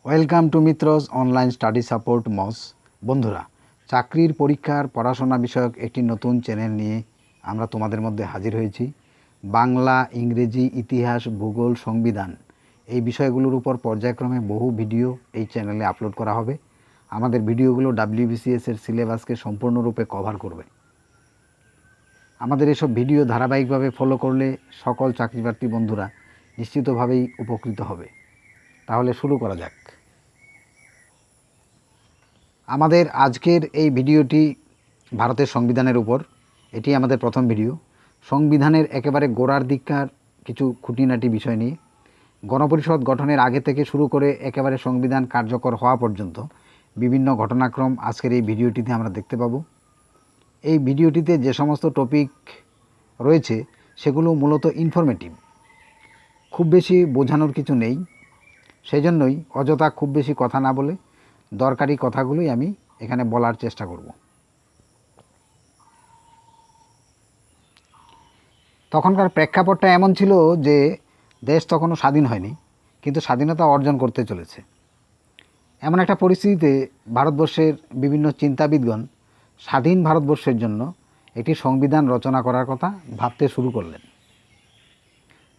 Welcome to Mitras online study support মস। বন্ধুরা, চাকরির পরীক্ষার পড়াশোনা বিষয়ক একটি নতুন চ্যানেল নিয়ে আমরা তোমাদের মধ্যে হাজির হয়েছি। বাংলা, ইংরেজি, ইতিহাস, ভূগোল, সংবিধান এই বিষয়গুলোর উপর পর্যায়ক্রমে বহু ভিডিও এই চ্যানেলে আপলোড করা হবে। আমাদের ভিডিওগুলো WBCS এর সিলেবাসকে সম্পূর্ণরূপে কভার করবে। আমাদের এসব ভিডিও ধারাবাহিকভাবে ফলো করলে সকল চাকরিপ্রার্থী বন্ধুরা নিশ্চিতভাবেই উপকৃত হবে। তাহলে শুরু করা যাক। আমাদের আজকের এই ভিডিওটি ভারতের সংবিধানের উপর। এটি আমাদের প্রথম ভিডিও। সংবিধানের একেবারে গোড়ার দিককার কিছু খুঁটিনাটি বিষয় নিয়ে, গণপরিষদ গঠনের আগে থেকে শুরু করে একেবারে সংবিধান কার্যকর হওয়া পর্যন্ত বিভিন্ন ঘটনাক্রম আজকের এই ভিডিওটিতে আমরা দেখতে পাবো। এই ভিডিওটিতে যে সমস্ত টপিক রয়েছে সেগুলো মূলত ইনফরমেটিভ, খুব বেশি বোঝানোর কিছু নেই। সেই জন্যই অযথা খুব বেশি কথা না বলে দরকারি কথাগুলোই আমি এখানে বলার চেষ্টা করব। তখনকার প্রেক্ষাপটটা এমন ছিল যে দেশ তখনও স্বাধীন হয়নি, কিন্তু স্বাধীনতা অর্জন করতে চলেছে। এমন একটা পরিস্থিতিতে ভারতবর্ষের বিভিন্ন চিন্তাবিদগণ স্বাধীন ভারতবর্ষের জন্য একটি সংবিধান রচনা করার কথা ভাবতে শুরু করলেন।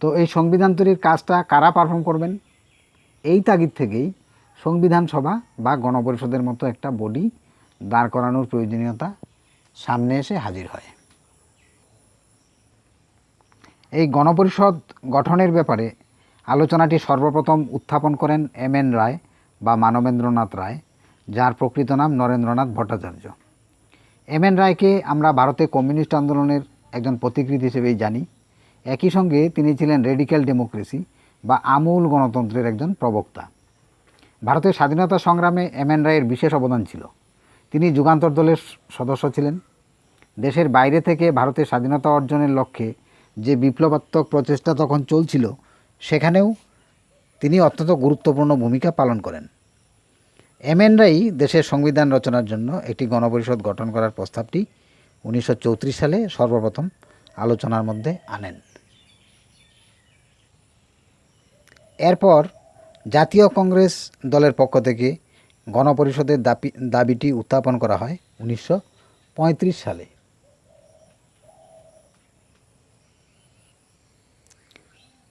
তো এই সংবিধান তৈরির কাজটা কারা পারফর্ম করবেন, এই তাগিদ থেকেই সংবিধান সভা বা গণপরিষদের মতো একটা বডি দাঁড় করানোর প্রয়োজনীয়তা সামনে এসে হাজির হয়। এই গণপরিষদ গঠনের ব্যাপারে আলোচনাটি সর্বপ্রথম উত্থাপন করেন MN রায় বা মানবেন্দ্রনাথ রায়, যার প্রকৃত নাম নরেন্দ্রনাথ ভট্টাচার্য। MN রায়কে আমরা ভারতে কমিউনিস্ট আন্দোলনের একজন পথিকৃৎ হিসেবেই জানি। একই সঙ্গে তিনি ছিলেন রেডিক্যাল ডেমোক্রেসি বা আমূল গণতন্ত্রের একজন প্রবক্তা। ভারতের স্বাধীনতা সংগ্রামে MN রায়ের বিশেষ অবদান ছিল। তিনি যুগান্তর দলের সদস্য ছিলেন। দেশের বাইরে থেকে ভারতের স্বাধীনতা অর্জনের লক্ষ্যে যে বিপ্লবাত্মক প্রচেষ্টা তখন চলছিল, সেখানেও তিনি অত্যন্ত গুরুত্বপূর্ণ ভূমিকা পালন করেন। MN রায় দেশের সংবিধান রচনার জন্য একটি গণপরিষদ গঠন করার প্রস্তাবটি 1934 সালে সর্বপ্রথম আলোচনার মধ্যে আনেন। এরপর জাতীয় কংগ্রেস দলের পক্ষ থেকে গণপরিষদের দাবিটি উত্থাপন করা হয় 1935 সালে।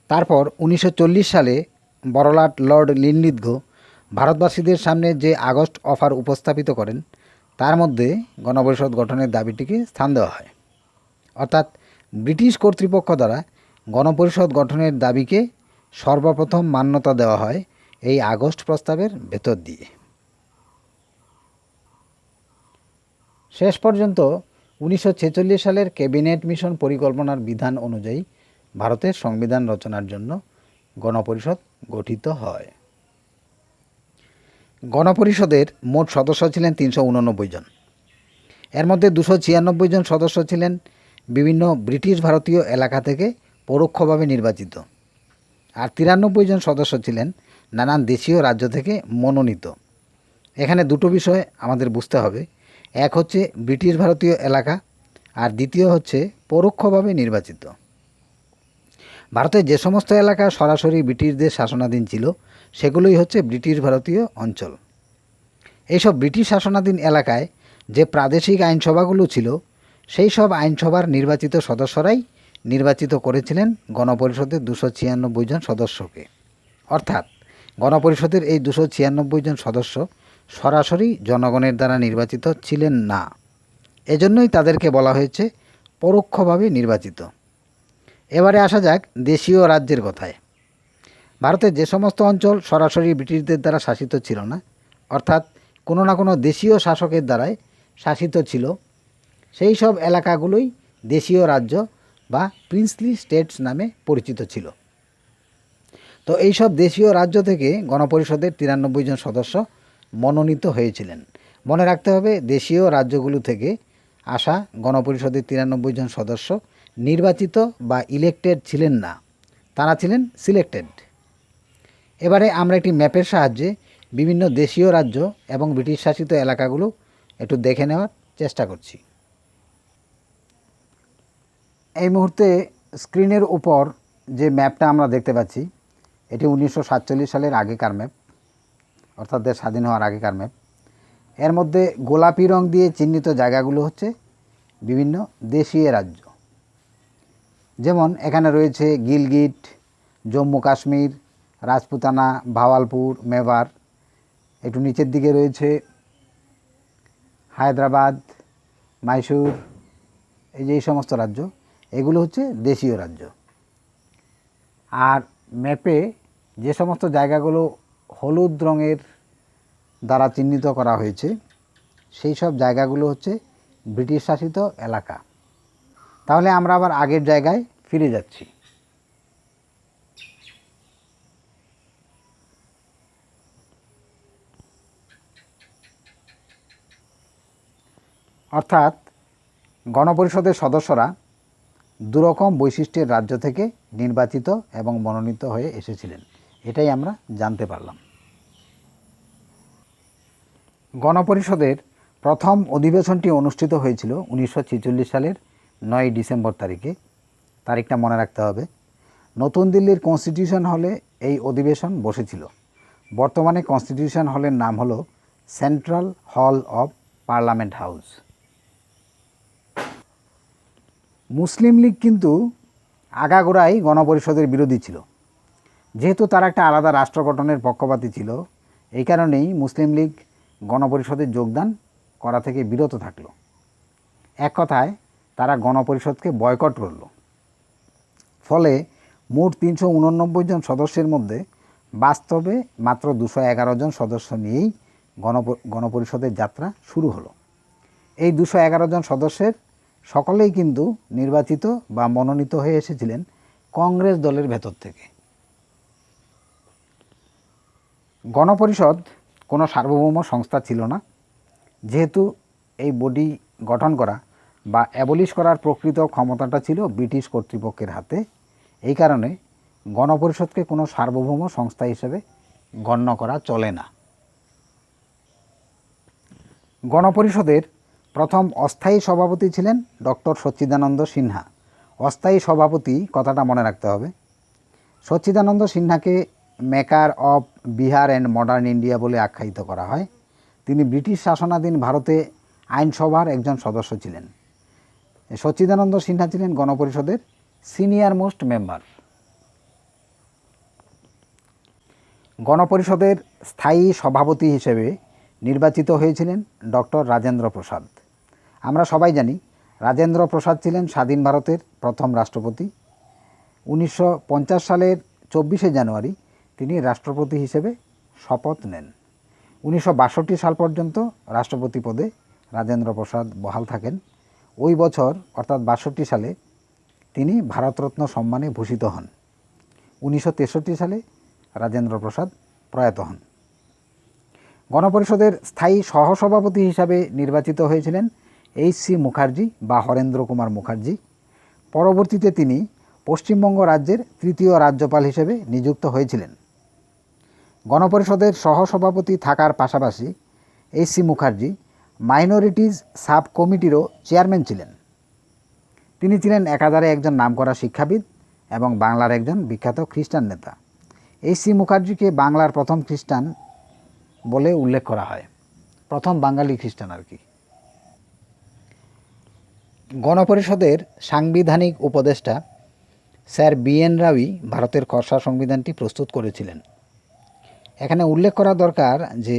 তারপর 1940 সালে বড়লাট লর্ড লিনলিথগো ভারতবাসীদের সামনে যে আগস্ট অফার উপস্থাপিত করেন, তার মধ্যে গণপরিষদ গঠনের দাবিটিকে স্থান দেওয়া হয়। অর্থাৎ ব্রিটিশ কর্তৃপক্ষ দ্বারা গণপরিষদ গঠনের দাবিকে সর্বপ্রথম মান্যতা দেওয়া হয় এই আগস্ট প্রস্তাবের ভেতর দিয়ে। শেষ পর্যন্ত 1946 সালের ক্যাবিনেট মিশন পরিকল্পনার বিধান অনুযায়ী ভারতের সংবিধান রচনার জন্য গণপরিষদ গঠিত হয়। গণপরিষদের মোট সদস্য ছিলেন 389 জন। এর মধ্যে 296 জন সদস্য ছিলেন বিভিন্ন ব্রিটিশ ভারতীয় এলাকা থেকে পরোক্ষভাবে নির্বাচিত, আর 93 জন সদস্য ছিলেন নানান দেশীয় রাজ্য থেকে মনোনীত। এখানে দুটো বিষয় আমাদের বুঝতে হবে। এক হচ্ছে ব্রিটিশ ভারতীয় এলাকা, আর দ্বিতীয় হচ্ছে পরোক্ষভাবে নির্বাচিত। ভারতের যে সমস্ত এলাকা সরাসরি ব্রিটিশদের শাসনাধীন ছিল, সেগুলোই হচ্ছে ব্রিটিশ ভারতীয় অঞ্চল। এইসব ব্রিটিশ শাসনাধীন এলাকায় যে প্রাদেশিক আইনসভাগুলো ছিল, সেই সব আইনসভার নির্বাচিত সদস্যরাই নির্বাচিত করেছিলেন গণপরিষদের 296 জন সদস্যকে। অর্থাৎ গণপরিষদের এই 296 জন সদস্য সরাসরি জনগণের দ্বারা নির্বাচিত ছিলেন না। এজন্যই তাদেরকে বলা হয়েছে পরোক্ষভাবে নির্বাচিত। এবারে আসা যাক দেশীয় রাজ্যের কথায়। ভারতের যে সমস্ত অঞ্চল সরাসরি ব্রিটিশদের দ্বারা শাসিত ছিল না, অর্থাৎ কোনো না কোনো দেশীয় শাসকের দ্বারাই শাসিত ছিল, সেই সব এলাকাগুলোই দেশীয় রাজ্য বা প্রিন্সলি স্টেটস নামে পরিচিত ছিল। তো এই সব দেশীয় রাজ্য থেকে গণপরিষদের 93 জন সদস্য মনোনীত হয়েছিলেন। মনে রাখতে হবে, দেশীয় রাজ্যগুলো থেকে আসা গণপরিষদের 93 জন সদস্য নির্বাচিত বা ইলেক্টেড ছিলেন না, তারা ছিলেন সিলেক্টেড। এবারে আমরা একটি ম্যাপের সাহায্যে বিভিন্ন দেশীয় রাজ্য এবং ব্রিটিশ শাসিত এলাকাগুলো একটু দেখে নেওয়ার চেষ্টা করছি। এই মুহূর্তে স্ক্রিনের উপর যে ম্যাপটা আমরা দেখতে পাচ্ছি, এটি 1947 সালের আগেকার ম্যাপ। অর্থাৎ দেশ স্বাধীন হওয়ার আগেকার ম্যাপ। এর মধ্যে গোলাপি রং দিয়ে চিহ্নিত জায়গাগুলো হচ্ছে বিভিন্ন দেশীয় রাজ্য। যেমন এখানে রয়েছে গিলগিট, জম্মু কাশ্মীর, রাজপুতানা, ভাওয়ালপুর, মেবার। একটু নিচের দিকে রয়েছে হায়দ্রাবাদ, মাইসুর, এই সমস্ত রাজ্য, এগুলো হচ্ছে দেশীয় রাজ্য। আর ম্যাপে যে সমস্ত জায়গাগুলো হলুদ রঙের দ্বারা চিহ্নিত করা হয়েছে সেই সব জায়গাগুলো হচ্ছে ব্রিটিশ শাসিত এলাকা। তাহলে আমরা আবার আগের জায়গায় ফিরে যাচ্ছি। অর্থাৎ গণপরিষদের সদস্যরা দুরকম বৈশিষ্ট্যের রাজ্য থেকে নির্বাচিত এবং মনোনীত হয়ে এসেছিলেন, এটাই আমরা জানতে পারলাম। গণপরিষদের প্রথম অধিবেশনটি অনুষ্ঠিত হয়েছিল 1946 সালের 9 ডিসেম্বর তারিখে। তারিখটা মনে রাখতে হবে। নতুন দিল্লির কনস্টিটিউশন হলে এই অধিবেশন বসেছিল। বর্তমানে কনস্টিটিউশন হলের নাম হলো সেন্ট্রাল হল অব পার্লামেন্ট হাউস। মুসলিম লীগ কিন্তু আগাগোড়াই গণপরিষদের বিরোধী ছিল। যেহেতু তারা একটা আলাদা রাষ্ট্র গঠনের পক্ষপাতী ছিল, এই কারণেই মুসলিম লীগ গণপরিষদে যোগদান করা থেকে বিরত থাকল। এক কথায় তারা গণপরিষদকে বয়কট করল। ফলে মোট 389 জন সদস্যের মধ্যে বাস্তবে মাত্র 211 জন সদস্য নিয়েই গণপরিষদের যাত্রা শুরু হলো। এই 211 জন সদস্যের সকলেই কিন্তু নির্বাচিত বা মনোনীত হয়ে এসেছিলেন কংগ্রেস দলের ভেতর থেকে। গণপরিষদ কোনো সার্বভৌম সংস্থা ছিল না। যেহেতু এই বডি গঠন করা বা অ্যাবলিশ করার প্রকৃত ক্ষমতাটা ছিল ব্রিটিশ কর্তৃপক্ষের হাতে, এই কারণে গণপরিষদকে কোনো সার্বভৌম সংস্থা হিসেবে গণ্য করা চলে না। গণপরিষদের প্রথম অস্থায়ী সভাপতি ছিলেন ডক্টর সচ্চিদানন্দ সিনহা। অস্থায়ী সভাপতি কথাটা মনে রাখতে হবে। সচ্চিদানন্দ সিনহাকে maker of Bihar and modern India বলে আখ্যায়িত করা হয়। তিনি ব্রিটিশ শাসনাধীন ভারতে আইনসভার একজন সদস্য ছিলেন। সচ্চিদানন্দ সিনহা ছিলেন গণপরিষদের সিনিয়র মোস্ট মেম্বার। গণপরিষদের স্থায়ী সভাপতি হিসেবে নির্বাচিত হয়েছিলেন ডক্টর রাজেন্দ্র প্রসাদ। আমরা সবাই জানি রাজেন্দ্র প্রসাদ ছিলেন স্বাধীন ভারতের প্রথম রাষ্ট্রপতি। 1950 সালের 24শে জানুয়ারি তিনি রাষ্ট্রপতি হিসেবে শপথ নেন। 1962 সাল পর্যন্ত রাষ্ট্রপতি পদে রাজেন্দ্র প্রসাদ বহাল থাকেন। ওই বছর অর্থাৎ 62 সালে তিনি ভারতরত্ন সম্মানে ভূষিত হন। 1963 সালে রাজেন্দ্র প্রসাদ প্রয়াত হন। গণপরিষদের স্থায়ী সহসভাপতি হিসাবে নির্বাচিত হয়েছিলেন এইচ.সি. মুখার্জি বা হরেন্দ্র কুমার মুখার্জি। পরবর্তীতে তিনি পশ্চিমবঙ্গ রাজ্যের তৃতীয় রাজ্যপাল হিসেবে নিযুক্ত হয়েছিলেন। গণপরিষদের সহসভাপতি থাকার পাশাপাশি এইচ.সি. মুখার্জি মাইনরিটিজ সাব কমিটিরও চেয়ারম্যান ছিলেন। তিনি ছিলেন একাধারে একজন নামকরা শিক্ষাবিদ এবং বাংলার একজন বিখ্যাত খ্রিস্টান নেতা। এইচ.সি. মুখার্জিকে বাংলার প্রথম খ্রিস্টান বলে উল্লেখ করা হয়, প্রথম বাঙালি খ্রিস্টান আর কি। গণপরিষদের সাংবিধানিক উপদেষ্টা স্যার বি.এন. রাওই ভারতের খসড়া সংবিধানটি প্রস্তুত করেছিলেন। এখানে উল্লেখ করা দরকার যে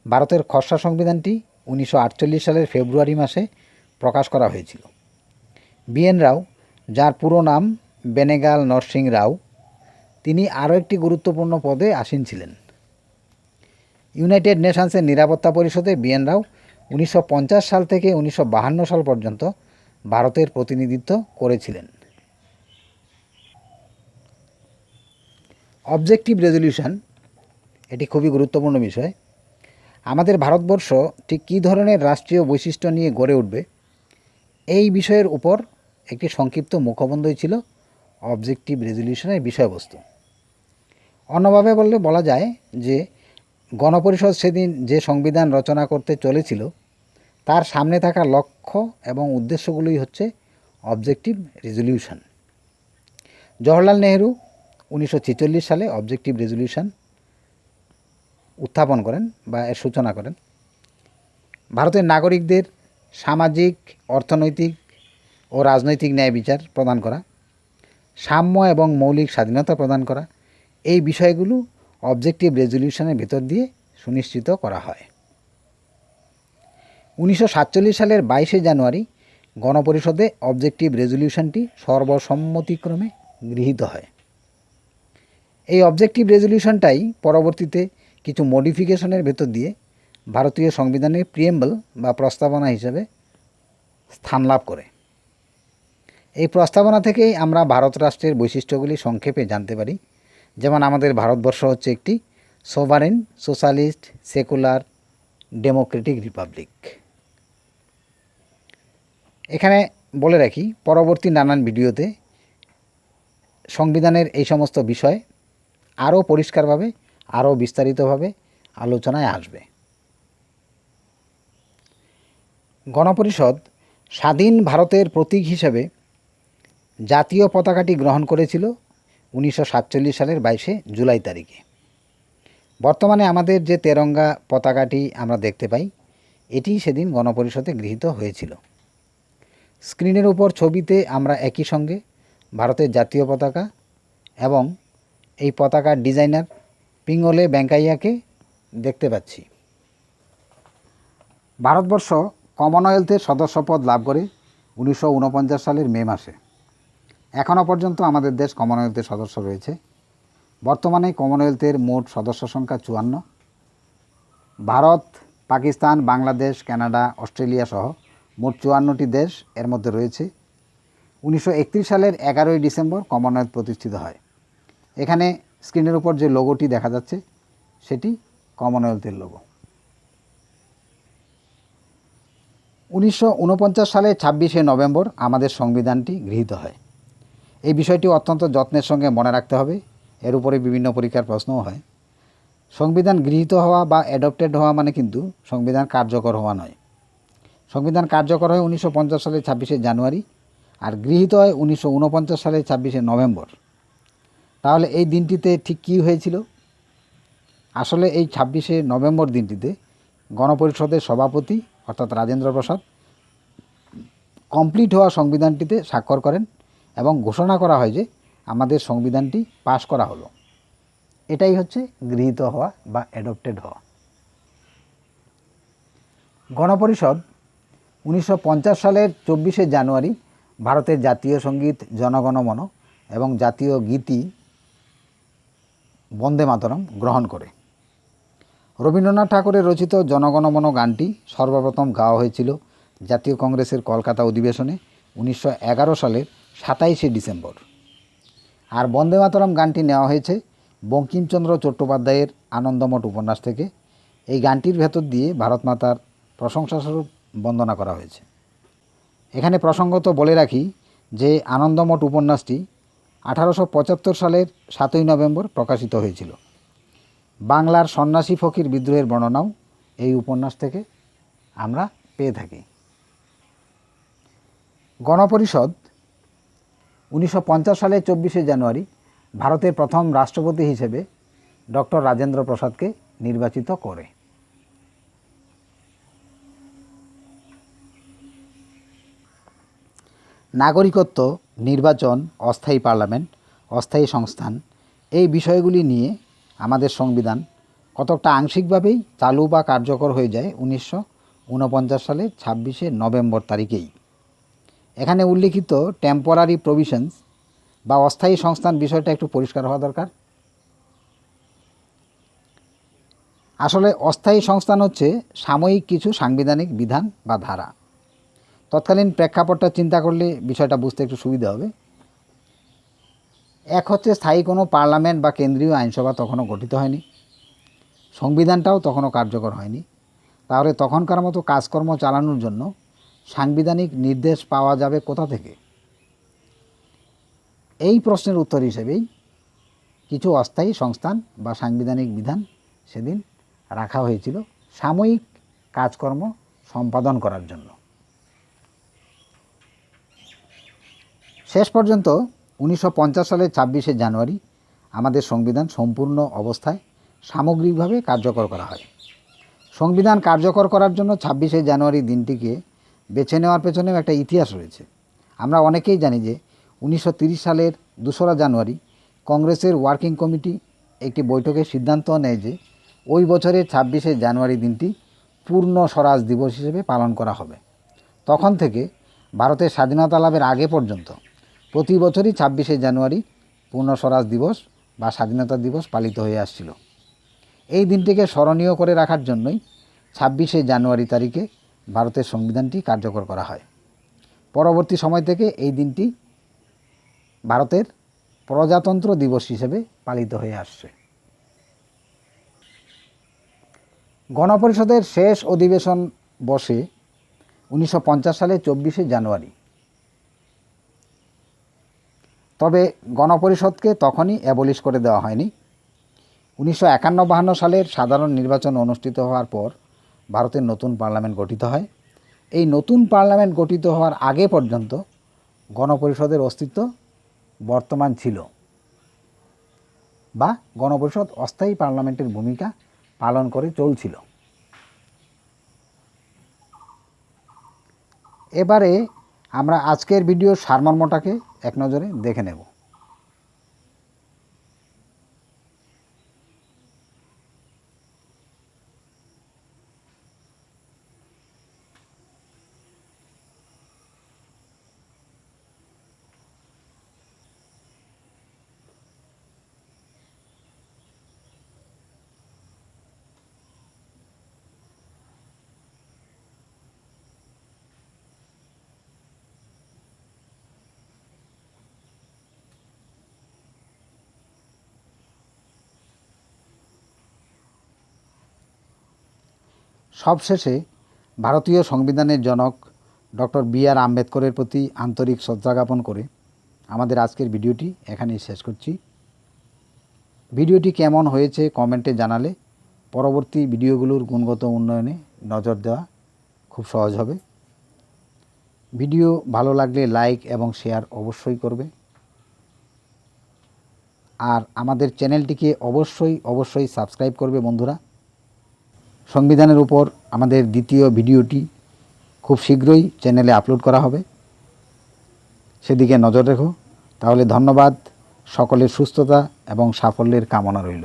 ভারতের খসড়া সংবিধানটি 1948 সালের ফেব্রুয়ারি মাসে প্রকাশ করা হয়েছিল। বি.এন. রাও, যার পুরো নাম বেনেগাল নরসিং রাও, তিনি আরও একটি গুরুত্বপূর্ণ পদে আসীন ছিলেন। ইউনাইটেড নেশনসের নিরাপত্তা পরিষদে বি.এন. রাও 1950 সাল থেকে 1952 সাল পর্যন্ত ভারতের প্রতিনিধিত্ব করেছিলেন। অবজেক্টিভ রেজলিউশন, এটি খুবই গুরুত্বপূর্ণ বিষয়। আমাদের ভারতবর্ষ ঠিক কী ধরনের রাষ্ট্রীয় বৈশিষ্ট্য নিয়ে গড়ে উঠবে, এই বিষয়ের উপর একটি সংক্ষিপ্ত মুখবন্ধই ছিল অবজেক্টিভ রেজলিউশনের বিষয়বস্তু। অন্যভাবে বললে বলা যায় যে গণপরিষদ সেদিন যে সংবিধান রচনা করতে চলেছিল তার সামনে থাকা লক্ষ্য এবং উদ্দেশ্যগুলোই হচ্ছে অবজেক্টিভ রেজলিউশন। জওহরলাল নেহরু 1946 সালে অবজেক্টিভ রেজলিউশন উত্থাপন করেন বা এর সূচনা করেন। ভারতের নাগরিকদের সামাজিক, অর্থনৈতিক ও রাজনৈতিক ন্যায় বিচার প্রদান করা, সাম্য এবং মৌলিক স্বাধীনতা প্রদান করা, এই বিষয়গুলো অবজেক্টিভ রেজলিউশনের ভেতর দিয়ে সুনিশ্চিত করা হয়। 1947 সালের 22শে জানুয়ারি গণপরিষদে অবজেক্টিভ রেজলিউশনটি সর্বসম্মতিক্রমে গৃহীত হয়। এই অবজেক্টিভ রেজলিউশনটাই পরবর্তীতে কিছু মডিফিকেশনের ভেতর দিয়ে ভারতীয় সংবিধানের প্রিএম্বল বা প্রস্তাবনা হিসেবে স্থান লাভ করে। এই প্রস্তাবনা থেকেই আমরা ভারত রাষ্ট্রের বৈশিষ্ট্যগুলি সংক্ষেপে জানতে পারি। যেমন আমাদের ভারতবর্ষ হচ্ছে একটি sovereign, socialist, secular, Democratic Republic. এখানে বলে রাখি, পরবর্তী নানান ভিডিওতে সংবিধানের এই সমস্ত বিষয় আরও পরিষ্কারভাবে, আরও বিস্তারিতভাবে আলোচনায় আসবে। গণপরিষদ স্বাধীন ভারতের প্রতীক হিসেবে জাতীয় পতাকাটি গ্রহণ করেছিল 1947 সালের 22শে জুলাই তারিখে। বর্তমানে আমাদের যে তেরঙ্গা পতাকাটি আমরা দেখতে পাই, এটি সেদিন গণপরিষদে গৃহীত হয়েছিল। স্ক্রিনের উপর ছবিতে আমরা একই সঙ্গে ভারতের জাতীয় পতাকা এবং এই পতাকার ডিজাইনার পিঙ্গলে বেঙ্কাইয়াকে দেখতে পাচ্ছি। ভারতবর্ষ কমনওয়েলথের সদস্যপদ লাভ করে 1949 সালের মে মাসে। এখনও পর্যন্ত আমাদের দেশ কমনওয়েলথের সদস্য রয়েছে। বর্তমানে কমনওয়েলথের মোট সদস্য সংখ্যা 54। ভারত, পাকিস্তান, বাংলাদেশ, কানাডা, অস্ট্রেলিয়া সহ মোট 54টি দেশ এর মধ্যে রয়েছে। 1931 সালের 11ই ডিসেম্বর কমনওয়েলথ প্রতিষ্ঠিত হয়। এখানে স্ক্রিনের উপর যে লোগোটি দেখা যাচ্ছে সেটি কমনওয়েলথের লোগো। 1949 সালের 26শে নভেম্বর আমাদের সংবিধানটি গৃহীত হয়। এই বিষয়টি অত্যন্ত যত্নের সঙ্গে মনে রাখতে হবে, এর উপরে বিভিন্ন পরীক্ষার প্রশ্নও হয়। সংবিধান গৃহীত হওয়া বা অ্যাডপ্টেড হওয়া মানে কিন্তু সংবিধান কার্যকর হওয়া নয়। সংবিধান কার্যকর হয় 1950 সালের 26শে জানুয়ারি আর গৃহীত হয় 1949 সালের 26শে নভেম্বর। তাহলে এই দিনটিতে ঠিক কী হয়েছিল? আসলে এই 26শে নভেম্বর দিনটিতে গণপরিষদের সভাপতি অর্থাৎ রাজেন্দ্র প্রসাদ কমপ্লিট হওয়া সংবিধানটিতে স্বাক্ষর করেন এবং ঘোষণা করা হয় যে আমাদের সংবিধানটি পাশ করা হলো। এটাই হচ্ছে গৃহীত হওয়া বা অ্যাডপ্টেড হওয়া। গণপরিষদ 1950 সালের 24শে জানুয়ারি ভারতের জাতীয় সঙ্গীত জনগণমন এবং জাতীয় গীতি বন্দে মাতরম গ্রহণ করে। রবীন্দ্রনাথ ঠাকুরের রচিত জনগণমন গানটি সর্বপ্রথম গাওয়া হয়েছিল জাতীয় কংগ্রেসের কলকাতা অধিবেশনে 1911 সালের 27শে ডিসেম্বর। আর বন্দে মাতরম গানটি নেওয়া হয়েছে বঙ্কিমচন্দ্র চট্টোপাধ্যায়ের আনন্দমঠ উপন্যাস থেকে। এই গানটির ভেতর দিয়ে ভারত মাতার প্রশংসাস্বরূপ বন্দনা করা হয়েছে। এখানে প্রসঙ্গত বলে রাখি যে আনন্দমঠ উপন্যাসটি 1875 সালের 7ই নভেম্বর প্রকাশিত হয়েছিল। বাংলার সন্ন্যাসী ফকির বিদ্রোহের বর্ণনাও এই উপন্যাস থেকে আমরা পেয়ে থাকি। গণপরিষদ 1950 সালের 24শে জানুয়ারি ভারতের প্রথম রাষ্ট্রপতি হিসেবে ডক্টর রাজেন্দ্র প্রসাদকে নির্বাচিত করে। নাগরিকত্ব, নির্বাচন, অস্থায়ী পার্লামেন্ট, অস্থায়ী সংস্থান, এই বিষয়গুলি নিয়ে আমাদের সংবিধান কতকটা আংশিকভাবেই চালু বা কার্যকর হয়ে যায় 1949 সালের 26শে নভেম্বর তারিখেই। এখানে উল্লিখিত টেম্পোরারি প্রভিশনস বা অস্থায়ী সংস্থান বিষয়টা একটু পরিষ্কার হওয়া দরকার। আসলে অস্থায়ী সংস্থান হচ্ছে সাময়িক কিছু সাংবিধানিক বিধান বা ধারা। তৎকালীন প্রেক্ষাপটটা চিন্তা করলে বিষয়টা বুঝতে একটু সুবিধা হবে। এক হচ্ছে স্থায়ী কোনো পার্লামেন্ট বা কেন্দ্রীয় আইনসভা তখনও গঠিত হয়নি, সংবিধানটাও তখনও কার্যকর হয়নি। তাহলে তখনকার মতো কাজকর্ম চালানোর জন্য সাংবিধানিক নির্দেশ পাওয়া যাবে কোথা থেকে? এই প্রশ্নের উত্তর হিসেবেই কিছু অস্থায়ী সংস্থান বা সাংবিধানিক বিধান সেদিন রাখা হয়েছিল সাময়িক কাজকর্ম সম্পাদন করার জন্য। শেষ পর্যন্ত 1950 সালের 26শে জানুয়ারি আমাদের সংবিধান সম্পূর্ণ অবস্থায় সামগ্রিকভাবে কার্যকর করা হয়। সংবিধান কার্যকর করার জন্য 26শে জানুয়ারি দিনটিকে বেছে নেওয়ার পেছনেও একটা ইতিহাস রয়েছে। আমরা অনেকেই জানি যে 1930 সালের 2রা জানুয়ারি কংগ্রেসের ওয়ার্কিং কমিটি একটি বৈঠকে সিদ্ধান্ত নেয় যে ওই বছরের 26শে জানুয়ারি দিনটি পূর্ণ স্বরাজ দিবস হিসেবে পালন করা হবে। তখন থেকে ভারতের স্বাধীনতা লাভের আগে পর্যন্ত প্রতি বছরই 26শে জানুয়ারি পূর্ণ স্বরাজ দিবস বা স্বাধীনতা দিবস পালিত হয়ে আসছিল। এই দিনটিকে স্মরণীয় করে রাখার জন্যই 26শে জানুয়ারি তারিখে ভারতের সংবিধানটি কার্যকর করা হয়। পরবর্তী সময় থেকে এই দিনটি ভারতের প্রজাতন্ত্র দিবস হিসেবে পালিত হয়ে আসছে। গণপরিষদের শেষ অধিবেশন বসে 1950 সালের 24শে জানুয়ারি। তবে গণপরিষদকে তখনই অ্যাবলিশ করে দেওয়া হয়নি। 1951-52 সালের সাধারণ নির্বাচন অনুষ্ঠিত হওয়ার পর ভারতের নতুন পার্লামেন্ট গঠিত হয়। এই নতুন পার্লামেন্ট গঠিত হওয়ার আগে পর্যন্ত গণপরিষদের অস্তিত্ব বর্তমান ছিল বা গণপরিষদ অস্থায়ী পার্লামেন্টের ভূমিকা পালন করে চলছিল। এবারে আমরা আজকের ভিডিওর সারমর্মটাকে এক নজরে দেখে নেব। সবশেষে ভারতীয় সংবিধানের জনক ডক্টর বি.আর. আম্বেদকরের প্রতি আন্তরিক শ্রদ্ধা জ্ঞাপন করে আমাদের আজকের ভিডিওটি এখানেই শেষ করছি। ভিডিওটি কেমন হয়েছে কমেন্টে জানালে পরবর্তী ভিডিওগুলোর গুণগত উন্নয়নে নজর দেওয়া খুব সহজ হবে। ভিডিও ভালো লাগলে লাইক এবং শেয়ার অবশ্যই করবে। আর আমাদের চ্যানেলটিকে অবশ্যই সাবস্ক্রাইব করবে বন্ধুরা। সংবিধানের উপর আমাদের দ্বিতীয় ভিডিওটি খুব শীঘ্রই চ্যানেলে আপলোড করা হবে, সেদিকে নজর রেখো। তাহলে ধন্যবাদ, সকলের সুস্থতা এবং সাফল্যের কামনা রইল।